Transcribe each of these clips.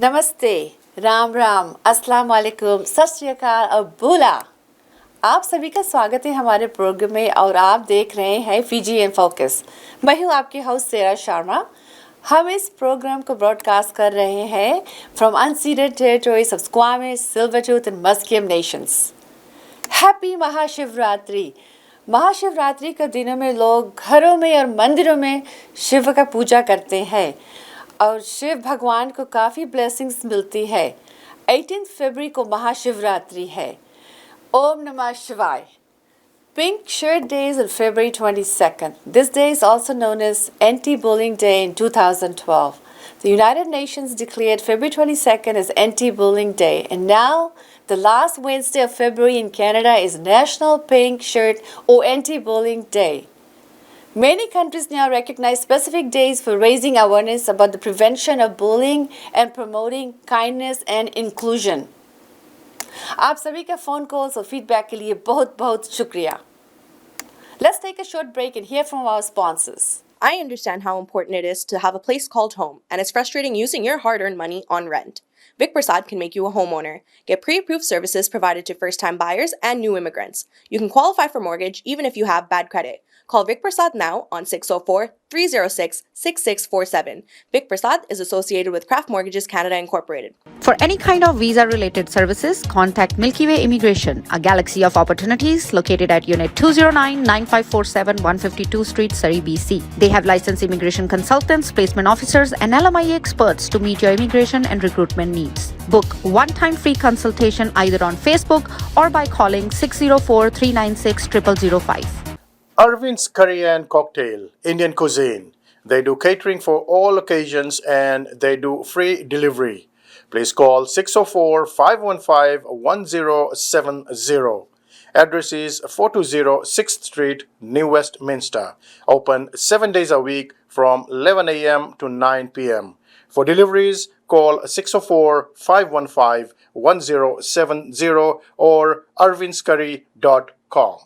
नमस्ते, राम राम, अस्सलाम वालेकुम, सत श्री अकाल और बोला। आप सभी का स्वागत है हमारे प्रोग्राम में और आप देख रहे हैं फिजी इन फोकस। मैं हूँ आपके होस्ट सेरा शर्मा। हम इस प्रोग्राम को ब्रॉडकास्ट कर रहे हैं from unceded territories of Squamish, Tsleil Waututh and Musqueam nations. Happy Mahashivratri. Mahashivratri के दिनों में लोग घरों में और मंदिरों में शिव का पूजा करते हैं और शिव भगवान को काफ़ी ब्लेसिंग्स मिलती है। 18 फरवरी को महाशिवरात्रि है। ओम नमः शिवाय। Pink Shirt Day is on February 22nd. This day is also known as Anti-Bullying Day in 2012. The United Nations declared February 22nd as Anti-Bullying Day, and now the last Wednesday of February in Canada is National Pink Shirt or Anti-Bullying Day. Many countries now recognize specific days for raising awareness about the prevention of bullying and promoting kindness and inclusion. आप सभी का phone calls और feedback के लिए बहुत बहुत शुक्रिया. Let's take a short break and hear from our sponsors. I understand how important it is to have a place called home, and it's frustrating using your hard-earned money on rent. Vic Prasad can make you a homeowner. Get pre-approved services provided to first-time buyers and new immigrants. You can qualify for mortgage even if you have bad credit. Call Vic Prasad now on 604-306-6647. Vic Prasad is associated with Craft Mortgages Canada Incorporated. For any kind of visa-related services, contact Milky Way Immigration, a galaxy of opportunities located at Unit 209-9547 152 Street, Surrey, BC. They have licensed immigration consultants, placement officers, and LMIA experts to meet your immigration and recruitment needs. Book one-time free consultation either on Facebook or by calling 604-396-0005. Arvind's Curry and Cocktail, Indian cuisine. They do catering for all occasions and they do free delivery. Please call 604-515-1070. Address is 420 6th Street, New Westminster. Open 7 days a week from 11 a.m. to 9 p.m. For deliveries, call 604-515-1070 or arvindscurry.com.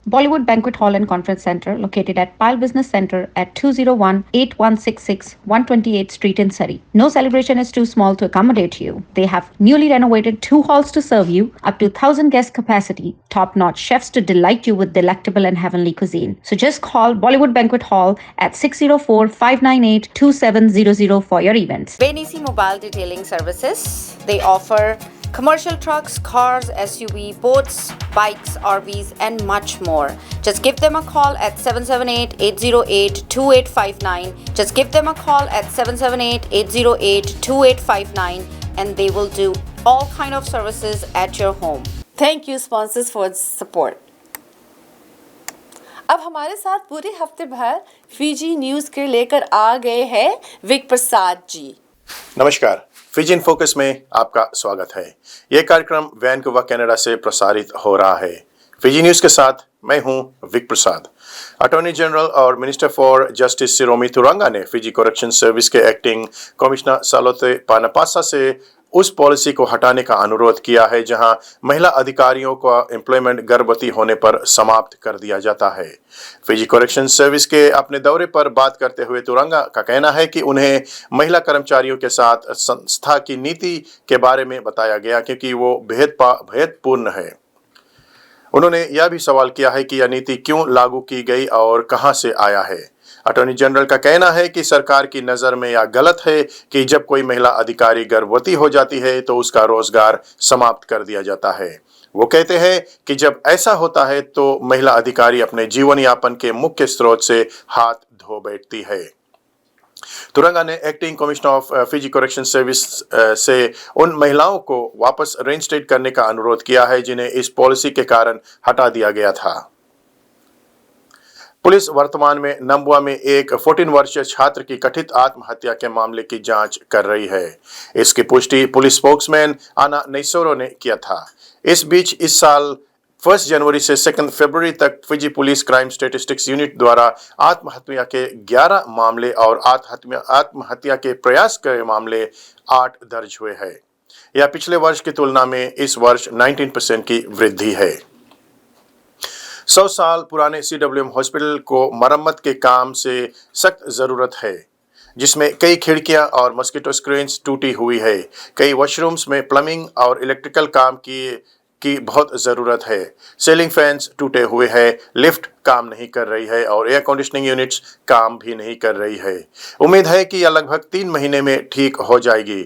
Bollywood Banquet Hall and Conference Center, located at Pile Business Center at 201-8166 128th Street in Surrey. No celebration is too small to accommodate you. They have newly renovated 2 halls to serve you, up to 1,000 guest capacity, top-notch chefs to delight you with delectable and heavenly cuisine. So just call Bollywood Banquet Hall at 604-598-2700 for your events. Benisi Mobile Detailing Services. They offer commercial trucks, cars, SUV, boats, bikes, RVs, and much more. Just give them a call at 778-808-2859. Just give them a call at 778-808-2859 and they will do all kind of services at your home. Thank you sponsors for support. अब हमारे साथ पूरे हफ्ते भर Fiji news के लेकर आ गए हैं विक प्रसाद जी। नमस्कार, फिजी इन फोकस में आपका स्वागत है। यह कार्यक्रम वैनकूवर कनाडा से प्रसारित हो रहा है। फिजी न्यूज़ के साथ मैं हूं विक प्रसाद। अटॉर्नी जनरल और मिनिस्टर फॉर जस्टिस सिरोमी तुरंगा ने फिजी करेक्शन सर्विस के एक्टिंग कमिश्नर सालोते पानापासा से उस पॉलिसी को हटाने का अनुरोध किया है जहां महिला अधिकारियों का एम्प्लॉयमेंट गर्भवती होने पर समाप्त कर दिया जाता है। फिजी करेक्शन सर्विस के अपने दौरे पर बात करते हुए तुरंगा का कहना है कि उन्हें महिला कर्मचारियों के साथ संस्था की नीति के बारे में बताया गया क्योंकि वो भेदपूर्ण है। उन्होंने यह भी सवाल किया है कि यह नीति क्यों लागू की गई और कहां से आया है। अटॉर्नी जनरल का कहना है कि सरकार की नज़र में यह गलत है कि जब कोई महिला अधिकारी गर्भवती हो जाती है तो उसका रोजगार समाप्त कर दिया जाता है। वो कहते हैं कि जब ऐसा होता है तो महिला अधिकारी अपने जीवन यापन के मुख्य स्रोत से हाथ धो बैठती है। तुरंगा ने acting commissioner of Fiji correction service से उन महिलाओं को वापस रेइंस्टेट करने का अनुरोध किया है जिन्हें इस पॉलिसी के कारण हटा दिया गया था। पुलिस वर्तमान में नंबुआ में एक 14 वर्षीय छात्र की कथित आत्महत्या के मामले की जांच कर रही है। इसकी पुष्टि पुलिस स्पोक्समैन आना नैसोरो ने किया था। इस बीच इस साल 1 जनवरी से 2 फरवरी तक Fiji police crime statistics unit द्वारा आत्महत्या के 11 मामले और आत्महत्या के प्रयास के मामले 8 दर्ज हुए हैं। यह पिछले वर्ष की तुलना में इस वर्ष 19% की वृद्धि है। 100 साल पुराने CWM हॉस्पिटल को मरम्मत के काम से सख्त ज़रूरत है। जिसमें कई खिड़कियां और मस्कीटो स्क्रीन्स टूटी हुई है। कई वॉशरूम्स में प्लम्बिंग और इलेक्ट्रिकल काम की बहुत ज़रूरत है। सीलिंग फैंस टूटे हुए हैं, लिफ्ट काम नहीं कर रही है और एयर कंडीशनिंग यूनिट्स काम भी नहीं कर रही है। उम्मीद है कि यह लगभग 3 महीने में ठीक हो जाएगी।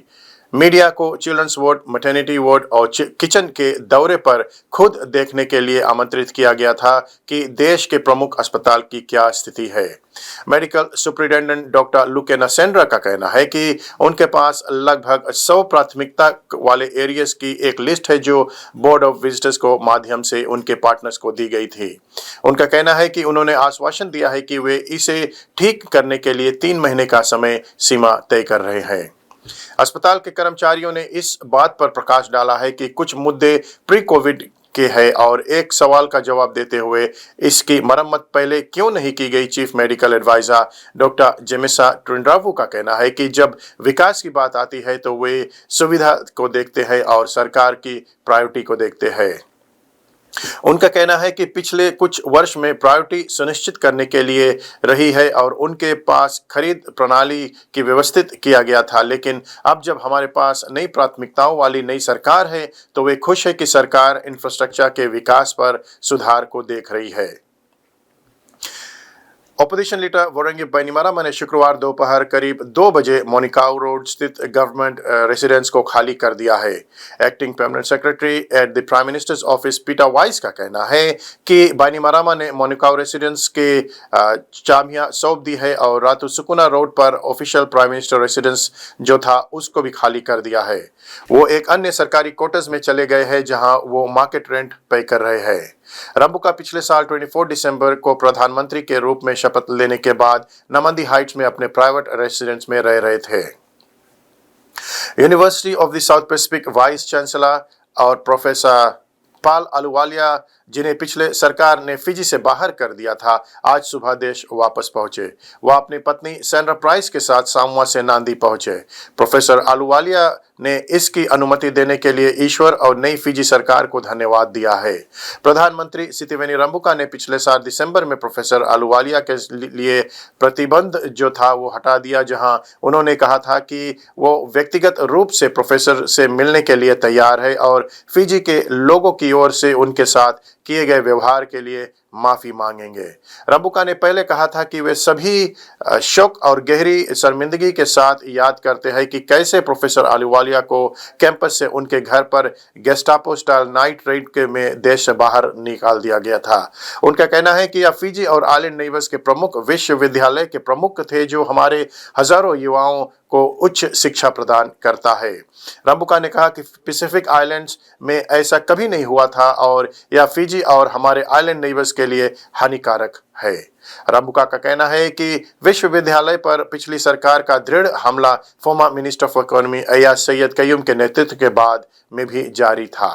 मीडिया को चिल्ड्रंस वार्ड, मैटरनिटी वार्ड और किचन के दौरे पर खुद देखने के लिए आमंत्रित किया गया था कि देश के प्रमुख अस्पताल की क्या स्थिति है। मेडिकल सुपरिटेंडेंट डॉक्टर लुकेना सेंड्रा का कहना है कि उनके पास लगभग 100 प्राथमिकता वाले एरियाज की एक लिस्ट है जो बोर्ड ऑफ विजिटर्स को माध्यम से उनके पार्टनर्स को दी गई थी। उनका कहना है कि उन्होंने आश्वासन दिया है कि वे इसे ठीक करने के लिए 3 महीने का समय सीमा तय कर रहे हैं। अस्पताल के कर्मचारियों ने इस बात पर प्रकाश डाला है कि कुछ मुद्दे प्री कोविड के हैं और एक सवाल का जवाब देते हुए इसकी मरम्मत पहले क्यों नहीं की गई। चीफ मेडिकल एडवाइजर डॉक्टर जेमिसा ट्रिंड्रावू का कहना है कि जब विकास की बात आती है तो वे सुविधा को देखते हैं और सरकार की प्रायोरिटी को देखते हैं। उनका कहना है कि पिछले कुछ वर्ष में प्रायोरिटी सुनिश्चित करने के लिए रही है और उनके पास खरीद प्रणाली की व्यवस्थित किया गया था, लेकिन अब जब हमारे पास नई प्राथमिकताओं वाली नई सरकार है तो वे खुश है कि सरकार इंफ्रास्ट्रक्चर के विकास पर सुधार को देख रही है। ऑपोजिशन लीडर वोरंगी बैनिमरामा ने शुक्रवार दोपहर करीब 2 बजे मोनिकाओ रोड स्थित गवर्नमेंट रेसिडेंस को खाली कर दिया है। Acting permanent secretary at the prime minister's office Peter vice का कहना है कि बैनिमरामा ने मोनिकाओ रेसिडेंस के चाबियां सौंप दी है और रातू सुकुना रोड पर ऑफिशियल प्राइम मिनिस्टर रेसिडेंस जो था उसको भी खाली कर दिया है। वो एक अन्य सरकारी क्वार्टर्स में चले गए हैं जहां वो मार्केट रेंट पे कर रहे हैं। रंबुका पिछले साल 24 दिसंबर को प्रधानमंत्री के रूप में शपथ लेने के बाद नमंदी हाइट्स में अपने प्राइवेट रेसिडेंस में रह रहे थे। University of the south Pacific vice chancellor और प्रोफेसर पाल अलुवालिया, जिन्हें पिछले सरकार ने फिजी से बाहर कर दिया था, आज सुबह देश वापस पहुंचे। वह अपनी पत्नी सैंड्रा प्राइस के साथ सामुआ से नांदी पहुंचे। प्रोफेसर अलुवालिया ने इसकी अनुमति देने के लिए ईश्वर और नई फिजी सरकार को धन्यवाद दिया है। प्रधानमंत्री सितिवेनी रंबुका ने पिछले साल दिसंबर में प्रोफेसर अलुवालिया के लिए प्रतिबंध जो था वो हटा दिया, जहां उन्होंने कहा था कि वो व्यक्तिगत रूप से प्रोफेसर से मिलने के लिए तैयार है और फिजी के लोगों की ओर से उनके साथ किए गए व्यवहार के लिए माफी मांगेंगे। रंबुका ने पहले कहा था कि वे सभी शौक और गहरी शर्मिंदगी के साथ याद करते हैं कि कैसे प्रोफेसर अलुवालिया को कैंपस से उनके घर पर गेस्टापो स्टाइल नाइट रेड में देश से बाहर निकाल दिया गया था। उनका कहना है कि यह फिजी और आइलैंड नेबर्स के प्रमुख विश्वविद्यालय के प्रमुख थे जो हमारे हजारों युवाओं को उच्च शिक्षा प्रदान करता है। रंबुका ने कहा कि पैसिफिक आइलैंड्स में ऐसा कभी नहीं हुआ था और यह फिजी और हमारे आइलैंड नेबर्स के लिए हानिकारक है। रंबुका का कहना है कि विश्वविद्यालय पर पिछली सरकार का दृढ़ हमला former minister of economy Ayaz Syed Qayyum के नेतृत्व के बाद में भी जारी था।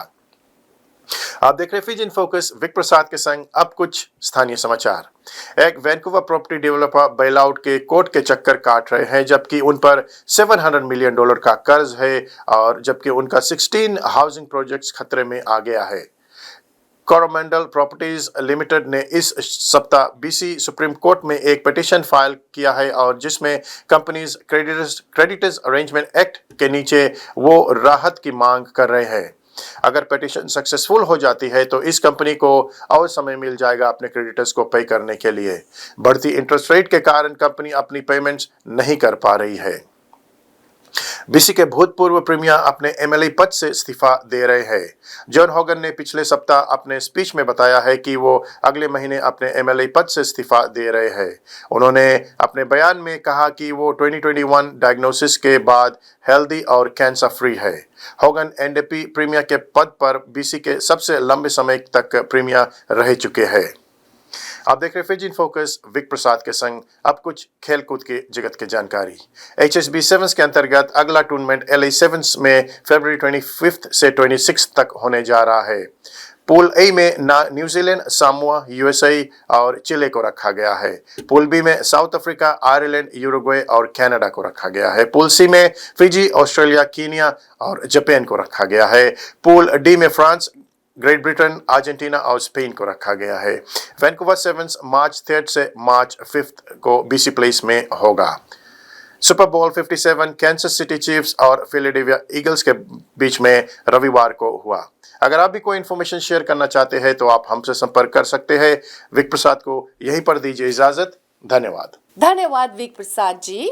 आप देख रहे फिजी इन फोकस, विक प्रसाद के संग अब कुछ स्थानीय समाचार। एक वैंकूवर प्रॉपर्टी डेवलपर बेलआउट के कोर्ट के चक्कर काट रहे हैं जबकि उन पर $700 मिलियन का कर्ज है और जबकि उनका 16 हाउसिंग प्रोजेक्ट्स खतरे में आ गया है। कोरोमंडल प्रॉपर्टीज लिमिटेड ने इस सप्ताह बीसी सुप्रीम कोर्ट में एक पिटीशन फाइल किया है और जिसमें कंपनीज क्रेडिटर्स अरेंजमेंट एक्ट के नीचे वो राहत की मांग कर रहे हैं। अगर पिटीशन सक्सेसफुल हो जाती है तो इस कंपनी को और समय मिल जाएगा अपने क्रेडिटर्स को पे करने के लिए। बढ़ती इंटरेस्ट रेट के कारण कंपनी अपनी पेमेंट्स नहीं कर पा रही है। बीसी के भूतपूर्व प्रीमियर अपने एमएलए पद से इस्तीफा दे रहे हैं। जॉन हॉगन ने पिछले सप्ताह अपने स्पीच में बताया है कि वो अगले महीने अपने एमएलए पद से इस्तीफा दे रहे हैं। उन्होंने अपने बयान में कहा कि वो 2021 डायग्नोसिस के बाद हेल्दी और कैंसर फ्री है। हॉगन एनडीपी प्रीमियर के पद पर बीसी के सबसे लंबे समय तक प्रीमियर रह चुके हैं। आप देख रहे फिजी इन फोकस, विक प्रसाद के संग अब कुछ खेलकूद के जगत की जानकारी। HSB 7 के अंतर्गत अगला टूर्नामेंट LA 7 में फरवरी 25 से 26 तक होने जा रहा है। पूल ए में न्यूजीलैंड, सामोआ, USA और चिले को रखा गया है। पूल बी में साउथ अफ्रीका, आयरलैंड, यूरुग्वे और कनाडा को रखा गया है। पूल सी में फिजी, ऑस्ट्रेलिया, कीनिया और जापान को रखा गया है। पूल डी में फ्रांस, ग्रेट ब्रिटेन, अर्जेंटीना और स्पेन को रखा गया है। वैंकूवर 7 मार्च 3 से मार्च 5 को BC प्लेस में होगा। सुपर बोल 57 कैंसस सिटी चीफ्स और फिलाडेल्फिया ईगल्स के बीच में रविवार को हुआ। अगर आप भी कोई इन्फॉर्मेशन शेयर करना चाहते हैं तो आप हमसे संपर्क कर सकते हैं। विक प्रसाद को यहीं पर दीजिए इजाजत। धन्यवाद। धन्यवाद विक प्रसाद जी।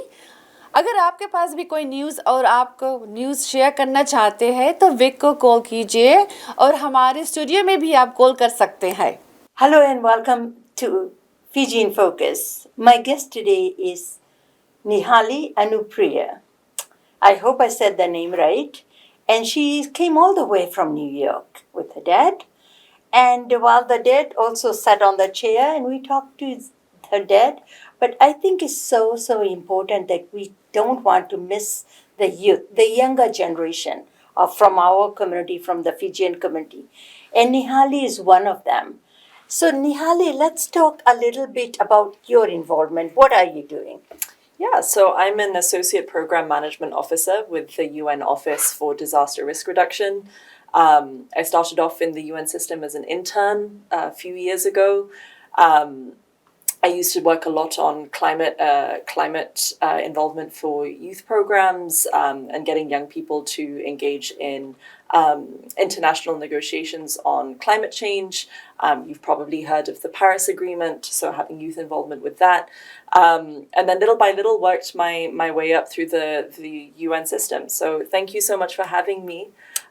अगर आपके पास भी कोई न्यूज़ और आपको न्यूज़ शेयर करना चाहते हैं तो विक को कॉल कीजिए और हमारे स्टूडियो में भी आप कॉल कर सकते हैं। Hello and welcome to Fiji in Focus. My guest today is Nihali Anupriya. I hope I said the name right. And she came all the way from New York with her dad. And while the dad also sat on the chair and we talked to her dad. But I think it's so important that we don't want to miss the youth, the younger generation from our community, from the Fijian community. And Nihali is one of them. So Nihali, let's talk a little bit about your involvement. What are you doing? Yeah, so I'm an Associate Program Management Officer with the UN Office for Disaster Risk Reduction. I started off in the UN system as an intern a few years ago. I used to work a lot on climate involvement for youth programs and getting young people to engage in international negotiations on climate change. You've probably heard of the Paris Agreement, so having youth involvement with that. And then little by little worked my way up through the UN system. So thank you so much for having me.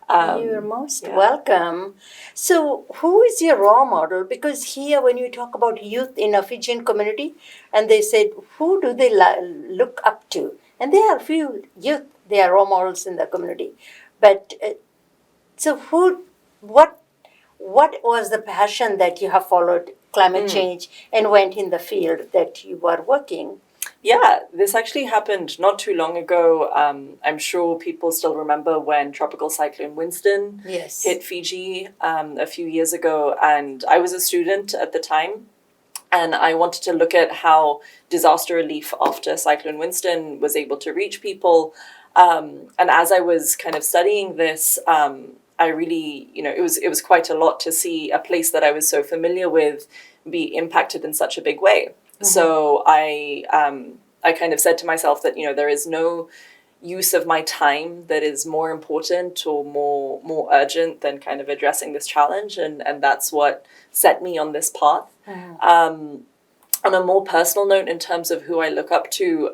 You're most welcome. So who is your role model? Because here when you talk about youth in a Fijian community, and they said, who do they look up to? And there are a few youth, they are role models in the community. But so what was the passion that you have followed climate change and went in the field that you were working? Yeah, this actually happened not too long ago. I'm sure people still remember when Tropical Cyclone Winston hit Fiji a few years ago. And I was a student at the time. And I wanted to look at how disaster relief after Cyclone Winston was able to reach people. And as I was kind of studying this, I really, it was quite a lot to see a place that I was so familiar with be impacted in such a big way. So I kind of said to myself that, there is no use of my time that is more important or more urgent than kind of addressing this challenge. And that's what set me on this path. On a more personal note, in terms of who I look up to,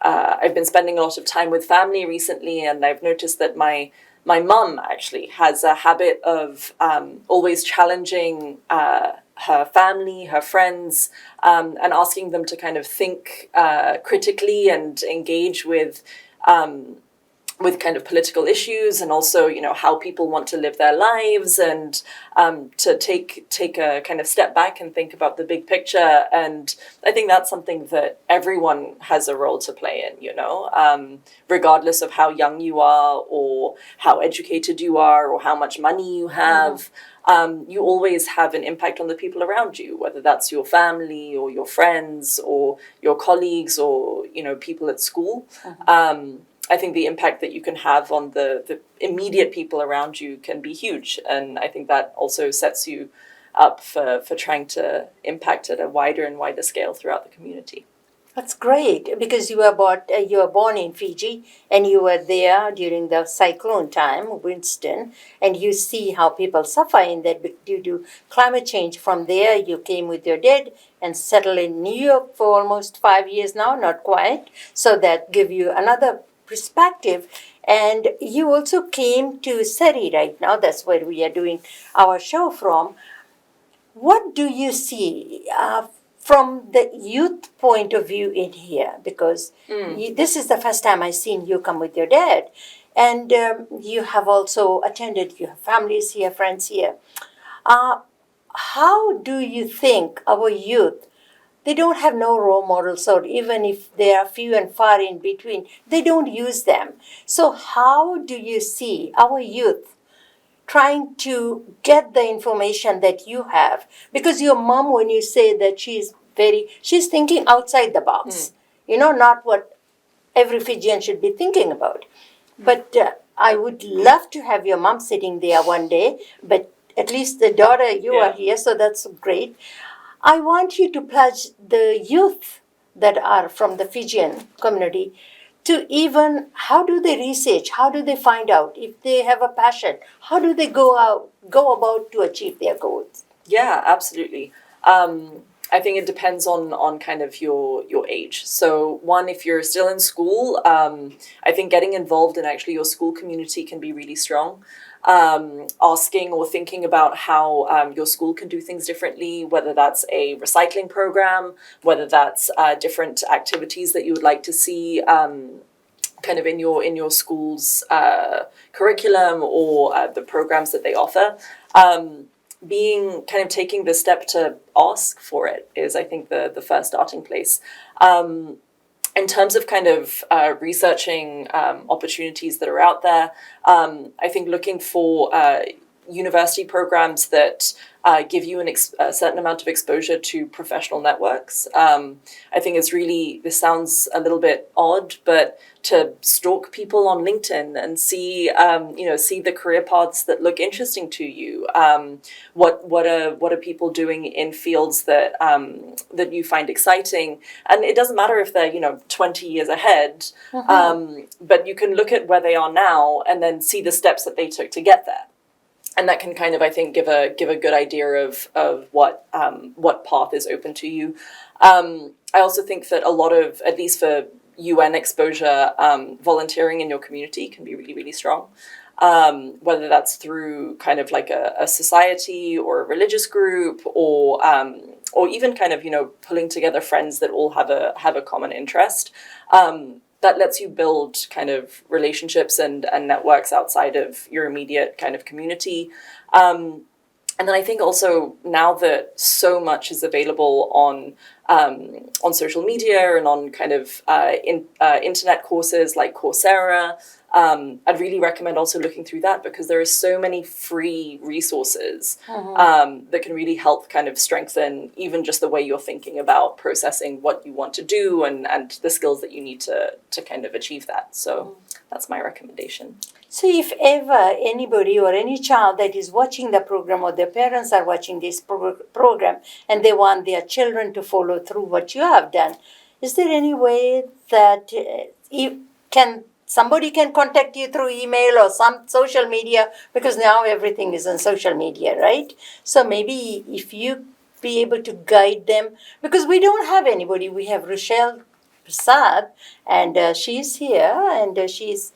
I've been spending a lot of time with family recently, and I've noticed that my mum actually has a habit of always challenging her family, her friends, and asking them to kind of think critically and engage with kind of political issues, and also, how people want to live their lives, and to take a kind of step back and think about the big picture. And I think that's something that everyone has a role to play in, regardless of how young you are or how educated you are or how much money you have. You always have an impact on the people around you, whether that's your family or your friends or your colleagues or, people at school. I think the impact that you can have on the immediate people around you can be huge. And I think that also sets you up for trying to impact at a wider and wider scale throughout the community. That's great, because you were born in Fiji and you were there during the cyclone time, Winston, and you see how people suffer in that due to climate change. From there, you came with your dad and settled in New York for almost 5 years now, not quite. So that give you another perspective. And you also came to SETI right now. That's where we are doing our show from. What do you see from the youth point of view in here? Because this is the first time I've seen you come with your dad. And you have also attended, you have families here, friends here. How do you think our youth, they don't have no role models, or even if they are few and far in between, they don't use them. So how do you see our youth trying to get the information that you have? Because your mom, when you say that she's thinking outside the box, not what every Fijian should be thinking about. But I would love to have your mom sitting there one day, but at least the daughter, you are here, so that's great. I want you to pledge the youth that are from the Fijian community to even how do they research, how do they find out if they have a passion, how do they go about to achieve their goals? Yeah, absolutely. I think it depends on kind of your age. So one, if you're still in school, I think getting involved in actually your school community can be really strong. Asking or thinking about how your school can do things differently, whether that's a recycling program, whether that's different activities that you would like to see kind of in your school's curriculum or the programs that they offer. Being kind of taking the step to ask for it is, I think, the first starting place. In terms of kind of researching opportunities that are out there, I think looking for university programs that give you a certain amount of exposure to professional networks. I think it's really, this sounds a little bit odd, but to stalk people on LinkedIn and see, see the career paths that look interesting to you. What are people doing in fields that that you find exciting? And it doesn't matter if they're 20 years ahead, but you can look at where they are now and then see the steps that they took to get there. And that can kind of, I think, give a good idea of what path is open to you. I also think that a lot of, at least for UN exposure, volunteering in your community can be really, really strong. Whether that's through kind of like a society or a religious group, or even kind of pulling together friends that all have a common interest. That lets you build kind of relationships and networks outside of your immediate kind of community. And then I think also now that so much is available on social media and on kind of internet courses like Coursera, I'd really recommend also looking through that, because there are so many free resources that can really help kind of strengthen even just the way you're thinking about processing what you want to do and the skills that you need to kind of achieve that. So that's my recommendation. So if ever anybody or any child that is watching the program, or their parents are watching this program and they want their children to follow through what you have done, is there any way that somebody can contact you through email or some social media? Because now everything is on social media, right? So maybe if you be able to guide them, because we don't have anybody. We have Rochelle Prasad, and she's here, and she's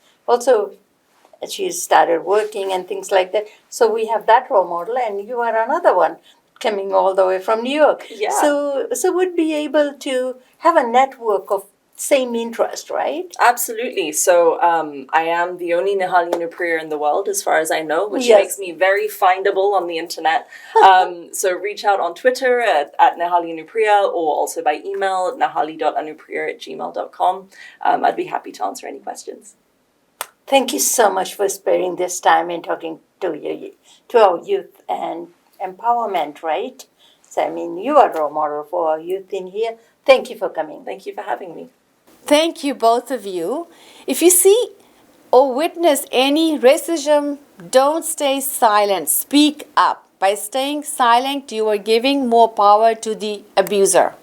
started working and things like that. So we have that role model, and you are another one coming all the way from New York. Yeah. So would be able to have a network of same interest, right? Absolutely. So I am the only Nihali Nupriya in the world, as far as I know, which makes me very findable on the internet. So reach out on Twitter at Nihali Nupriya, or also by email, nihali.anupriya@gmail.com. I'd be happy to answer any questions. Thank you so much for sparing this time and talking to our youth and empowerment, right? So, I mean, you are a role model for our youth in here. Thank you for coming. Thank you for having me. Thank you, both of you. If you see or witness any racism, don't stay silent. Speak up. By staying silent, you are giving more power to the abuser.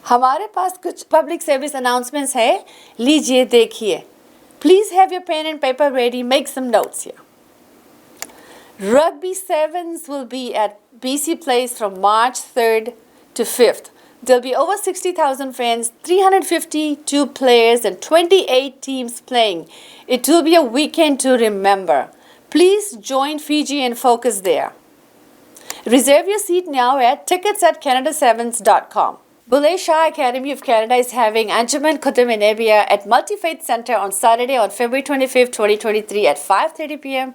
हमारे पास कुछ public service announcements है. लीजिए देखिए. Please have your pen and paper ready. Make some notes here. Rugby Sevens will be at BC Place from March 3rd to 5th. There'll be over 60,000 fans, 352 players, and 28 teams playing. It will be a weekend to remember. Please join Fiji and focus there. Reserve your seat now at tickets@canada7s.com. Bule Shah Academy of Canada is having Anjuman Khutum Nebia at Multi-Faith Center on Saturday on February 25th, 2023 at 5:30 p.m.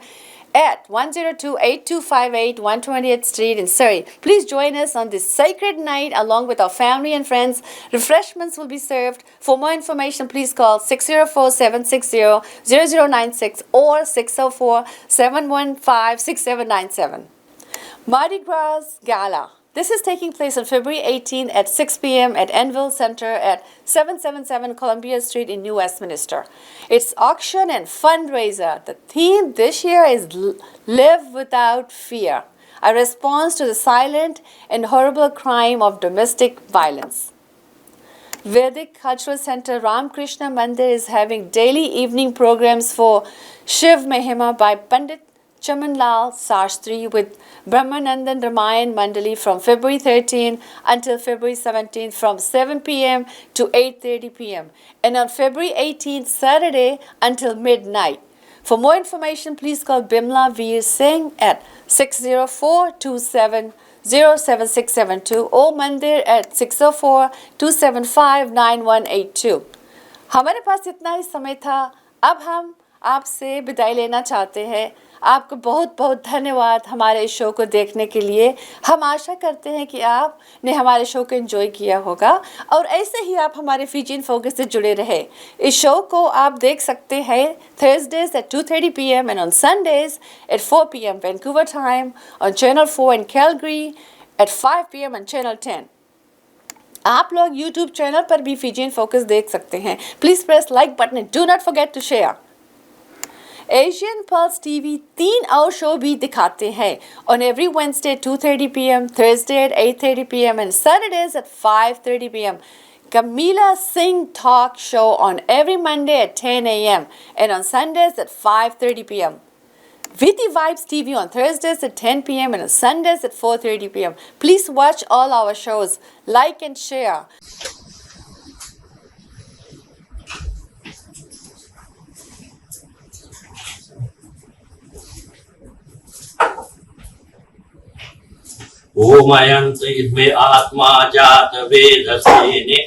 at 102-8258 120th Street in Surrey. Please join us on this sacred night along with our family and friends. Refreshments will be served. For more information, please call 604-760-0096 or 604-715-6797. Mardi Gras Gala. This is taking place on February 18th at 6 p.m. at Enville Center at 777 Columbia Street in New Westminster. It's auction and fundraiser. The theme this year is Live Without Fear, a response to the silent and horrible crime of domestic violence. Vedic Cultural Center Ramakrishna Mandir is having daily evening programs for Shiv Mahima by Pandit Chamanlal Sastri with Brahmanandan Ramayan Mandali from February 13 until February 17 from 7 p.m. to 8:30 p.m. and on February 18 Saturday until midnight. For more information, please call Bimla Veer Singh at 604-27-07672 or Mandir at 604-275-9182. हमारे पास इतना ही समय था। अब हम आपसे विदाई लेना चाहते हैं। आपको बहुत बहुत धन्यवाद हमारे इस शो को देखने के लिए। हम आशा करते हैं कि आपने हमारे शो को एंजॉय किया होगा और ऐसे ही आप हमारे फिजियन फोकस से जुड़े रहे। इस शो को आप देख सकते हैं Thursdays at 2:30 p.m. and on Sundays at 4 p.m. Vancouver time on Channel 4 in Calgary at 5 p.m. on Channel 10. आप लोग YouTube चैनल पर भी फिजियन फोकस देख सकते हैं। Please press like button and do not forget to share. Asian Pulse TV 3 और show भी दिखाते हैं on every Wednesday at 2:30 p.m., Thursday at 8:30 p.m. and Saturdays at 5:30 p.m. Kamila Singh Talk Show on every Monday at 10 a.m. and on Sundays at 5:30 p.m. Viti Vibes TV on Thursdays at 10 p.m. and on Sundays at 4:30 p.m. Please watch all our shows, like and share. ओमयंत इद्मे आत्मा जात वेदसेने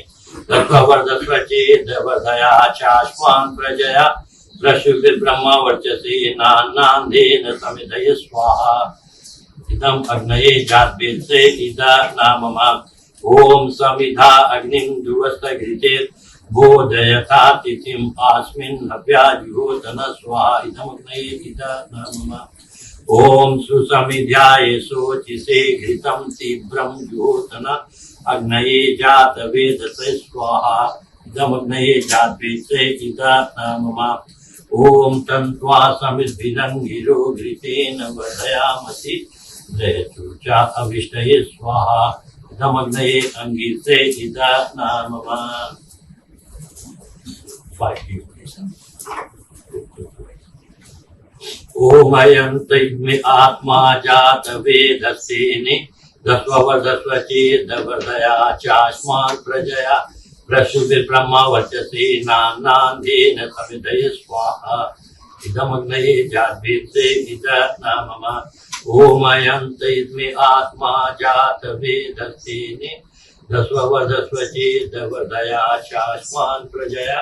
तत्त्ववर्धस्वचेदवर्धया चाश्वान् प्रजया प्रशुभिर्ब्रह्म वर्चसे नान्नान्देन समिधय स्वाहा इदम् अग्नये जातवेदसे इदा नाममा ओम समिधा अग्निं दुवस्तघृतेत् बोधयथा तिथिम् आस्मिन् हव्याजुहोतन स्वाहा इदम् अग्नये इदा नाममा ओम सुसमिध्याय शोचिसे घृतं तीव्रं जुहोतन अग्नये जात वेदसे स्वाहा इदमग्नये जातवेदसे इदा नाममा ओम तन्त्वा समिद्भिरङ्गिरो घृतेन वर्धयामसि जयचूचा अविष्टये स्वाहा इदमग्नये अङ्गिरसे इदा नाममा। ओमयंत इद्मे आत्मा जात वेदसेने दस्ववर्धस्वचेदवर्धया चास्मान् प्रजया प्रशुभिर्ब्रह्म वर्चसे नान्नान्देन समिधय स्वाहा इदमग्नये जातवेदसे इदा नाममा ओमयंत इद्मे आत्मा जात वेदसेने दस्ववर्धस्वचेदवर्धया चास्मान् प्रजया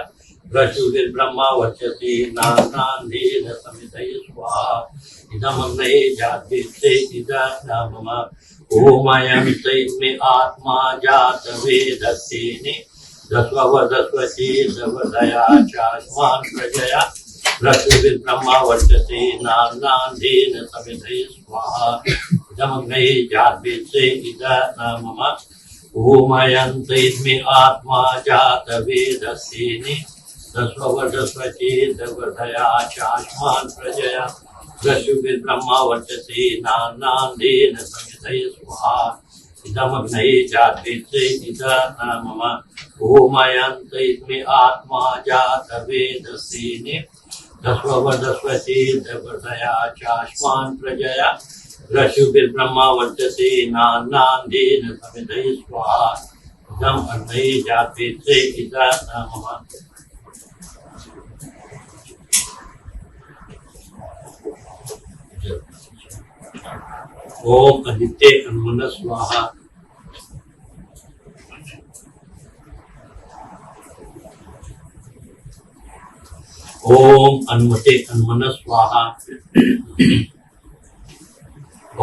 प्रशुभिर्ब्रह्म वर्चसे नान्नान्देन समिधय स्वाहा इदमग्नये जातवेदसे इदा नाममा ओमयंत इद्मे आत्मा जात वेदसेने दस्ववर्धस्वचेदवर्धया चास्मान् प्रजया प्रशुभिर्ब्रह्म वर्चसे नान्नान्देन समिधय स्वाहा इदमग्नये जातवेदसे इदा नाममा ओमयंत इद्मे आत्मा जात वेदसेने दस्ववर्धस्वचेदवर्धया चास्मान् प्रजया प्रशुभिर्ब्रह्म वर्चसे नान्नान्देन समिधय स्वाहा इदमग्नये जातवेदसे इदा नाममा ओमयंत इद्मे आत्मा जात वेदसेने दस्ववर्धस्वचेदवर्धया चास्मान् प्रजया प्रशुभिर्ब्रह्म वर्चसे नान्नान्देन समिधय स्वाहा इदमग्नये जातवेदसे इदा नाममा। ओम आदित्य अन्मन स्वाहा ओम अन्मते अन्मन स्वाहा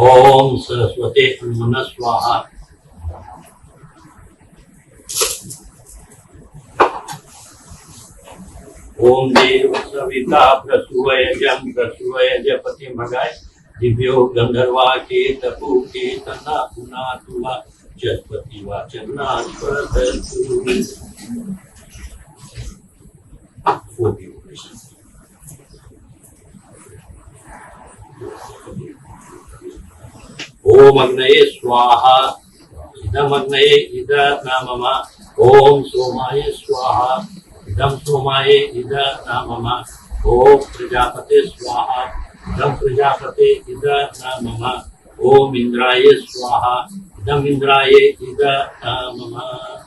ओम सरस्वते अन्मन स्वाहा ओम देव सविता प्रसूयजं प्रसूयज पति भगाय दिव्यो गंधर्वा के तपु के तना पुना तुवा जस्पति वाचना स्वरतु ओम अग्नये स्वाहा इदमग्नये इदा नाममा Om Somaya Swaha. Idam Somaye Ida Namama. Om Prajapate Swaha. Idam Prajapate Ida Namama. Om Indraya Swaha. Idam Indraya Ida Namama.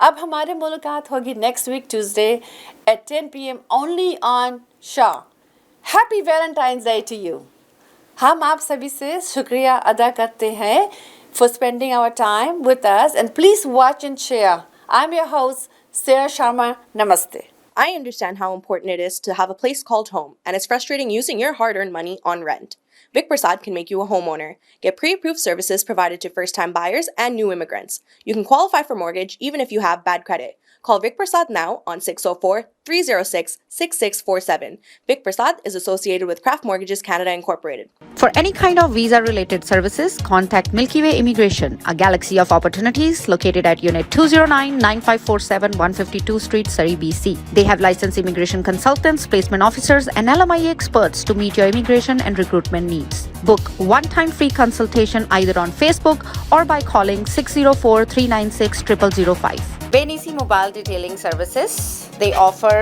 अब हमारे मुलाकात होगी next week Tuesday at 10 PM only on show. Happy Valentine's day to you. हम आप सभी से शुक्रिया अदा करते हैं for spending our time with us, and please watch and share. I'm your host Sarah Sharma. Namaste. I understand how important it is to have a place called home, and it's frustrating using your hard-earned money on rent. Vic Prasad can make you a homeowner. Get pre-approved services provided to first-time buyers and new immigrants. You can qualify for mortgage even if you have bad credit. Call Vic Prasad now on 604-306-6647. Vic Prasad is associated with Craft Mortgages Canada Incorporated. For any kind of visa-related services, contact Milky Way Immigration, a galaxy of opportunities located at Unit 209-9547 152 Street, Surrey, BC. They have licensed immigration consultants, placement officers, and LMIA experts to meet your immigration and recruitment needs. Book one-time free consultation either on Facebook or by calling 604-396-0005. Benisi Mobile Detailing Services. They offer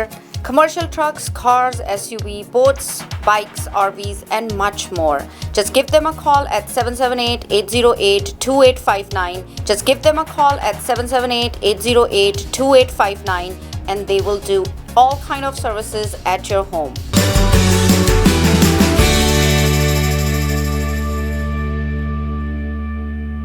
commercial trucks, cars, SUV, boats, bikes, RVs, and much more. Just give them a call at 778-808-2859. Just give them a call at 778-808-2859, and they will do all kind of services at your home.